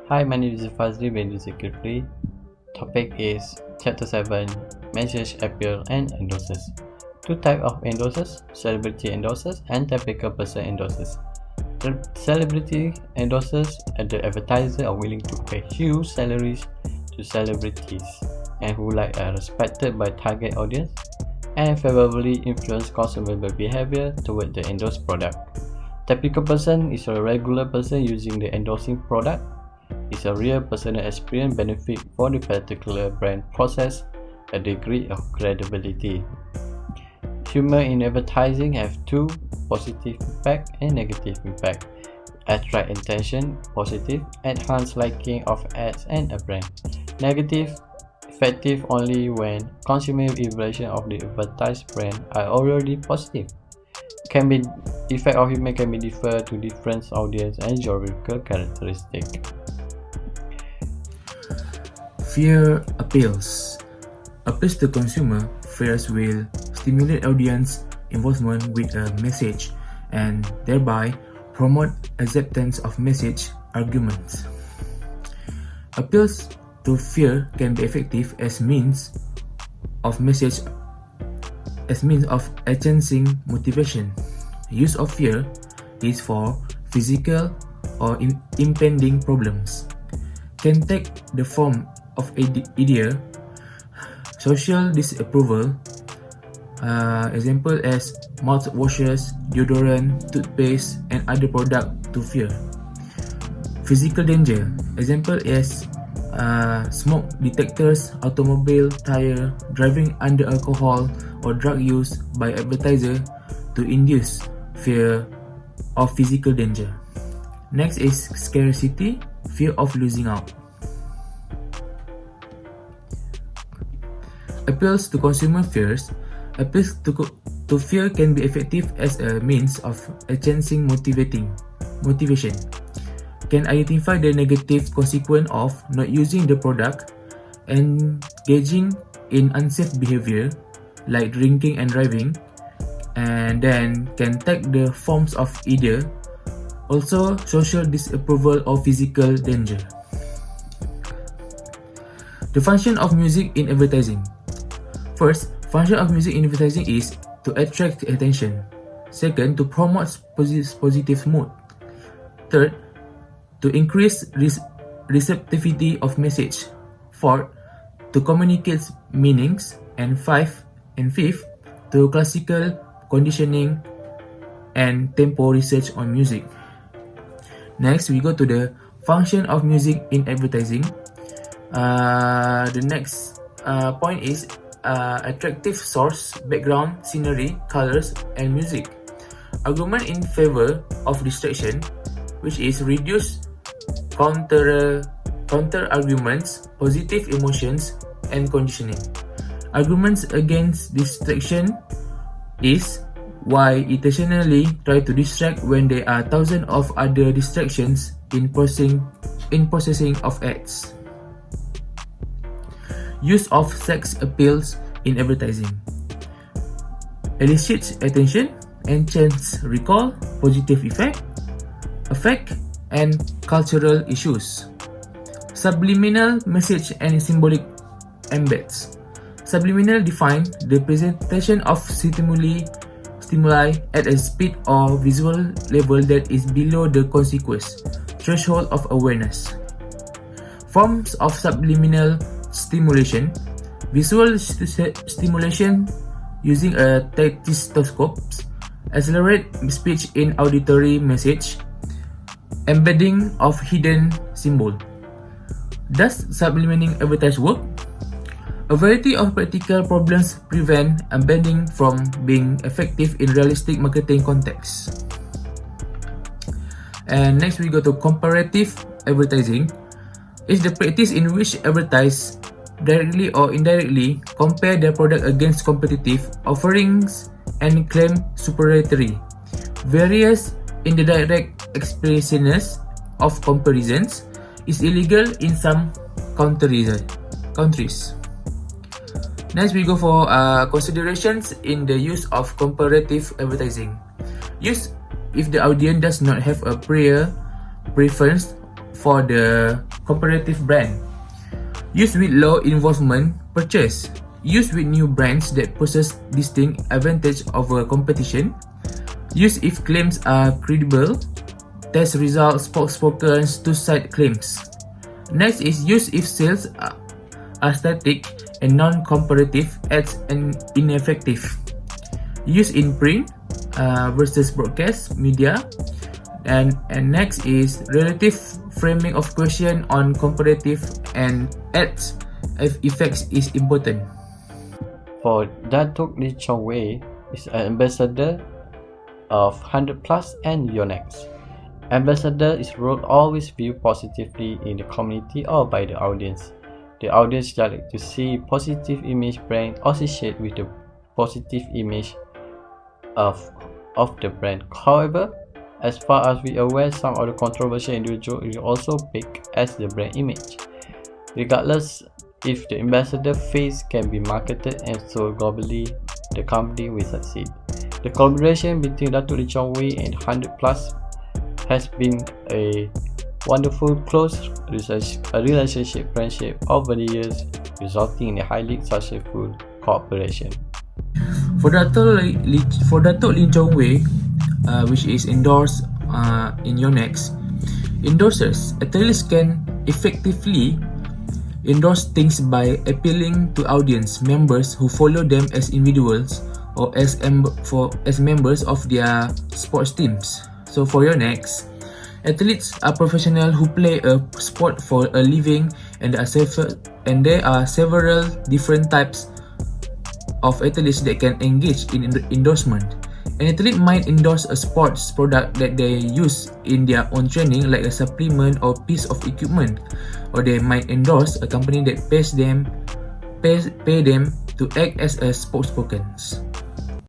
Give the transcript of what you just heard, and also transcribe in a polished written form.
Hi, my name is DZULFADHLI by DZULFADHLI. Topic is Chapter 7 Message, Appeal, and Endorses. Two types of endorses: celebrity endorses and typical person endorses. The celebrity endorses the advertisers are willing to pay huge salaries to celebrities and who are respected by target audience and favorably influence consumer behavior toward the endorsed product. Typical person is a regular person using the endorsing product. It's a real personal experience benefit for the particular brand process, a degree of credibility. Humor in advertising have two: positive impact and negative impact. Attract attention, positive, enhance liking of ads and a brand. Negative, effective only when consumer evaluation of the advertised brand are already positive. Effect of humor can be differ to different audience and geographical characteristics. Fear appeals. Appeals to consumer, fears will stimulate audience involvement with a message and thereby promote acceptance of message arguments. Appeals to fear can be effective as means of enhancing motivation. Use of fear is for physical or impending problems. Can take the form of idea, social disapproval, example as mouthwashes, deodorant, toothpaste, and other products to fear. Physical danger, example as smoke detectors, automobile tire, driving under alcohol or drug use by advertiser to induce fear of physical danger. Next is scarcity, fear of losing out. Appeals to consumer fears. Appeals to fear can be effective as a means of enhancing motivation. Can identify the negative consequence of not using the product, engaging in unsafe behavior like drinking and driving, and then can take the forms of either also social disapproval or physical danger. The function of music in advertising. First, function of music in advertising is to attract attention. Second, to promote positive mood. Third, to increase receptivity of message. Fourth, to communicate meanings. And fifth, to classical conditioning and tempo research on music. Next, we go to the function of music in advertising. The next point is attractive source, background, scenery, colors, and music. Argument in favor of distraction, which is reduce counter arguments, positive emotions, and conditioning. Arguments against distraction is why intentionally try to distract when there are thousands of other distractions in processing of ads. Use of sex appeals in advertising. Elicits attention, enhance recall, positive affect, and cultural issues. Subliminal message and symbolic embeds. Subliminal define the presentation of stimuli at a speed or visual level that is below the consequence threshold of awareness. Forms of subliminal stimulation. Visual stimulation using a stethoscope, accelerate speech in auditory message, embedding of hidden symbol. Does subliminal advertise work? A variety of practical problems prevent embedding from being effective in realistic marketing contexts. And next we go to comparative advertising. Is the practice in which advertisers directly or indirectly compare their product against competitive offerings and claim superiority. Various indirect expressions of comparisons is illegal in some countries. Next we go for considerations in the use of comparative advertising. Use if the audience does not have a prior preference for the comparative brand. Use with low involvement purchase. Use with new brands that possess distinct advantage over competition. Use if claims are credible. Test results spoken two-side claims. Next is use if sales are static and non-comparative ads and ineffective. Use in print versus broadcast media. And next is relative framing of question on comparative and ads effects is important. For Datuk Lee Chong Wei is an ambassador of 100 Plus and Yonex. Ambassador is role always viewed positively in the community or by the audience. The audience like to see positive image brand associated with the positive image of the brand. However, as far as we are aware, some of the controversial individuals is also picked as the brand image. Regardless if the ambassador face can be marketed and sold globally, the company will succeed. The collaboration between Datuk Lee Chong Wei and 100 Plus has been a wonderful close relationship friendship over the years, resulting in a highly successful cooperation. For Datuk Lee Chong Wei, which is endorsed in Yonex, endorsers athletes can effectively endorse things by appealing to audience members who follow them as individuals or as members of their sports teams. So for Yonex, athletes are professionals who play a sport for a living, and there are several different types of athletes that can engage in endorsement. An athlete might endorse a sports product that they use in their own training, like a supplement or piece of equipment, or they might endorse a company that pay them to act as a spokesperson.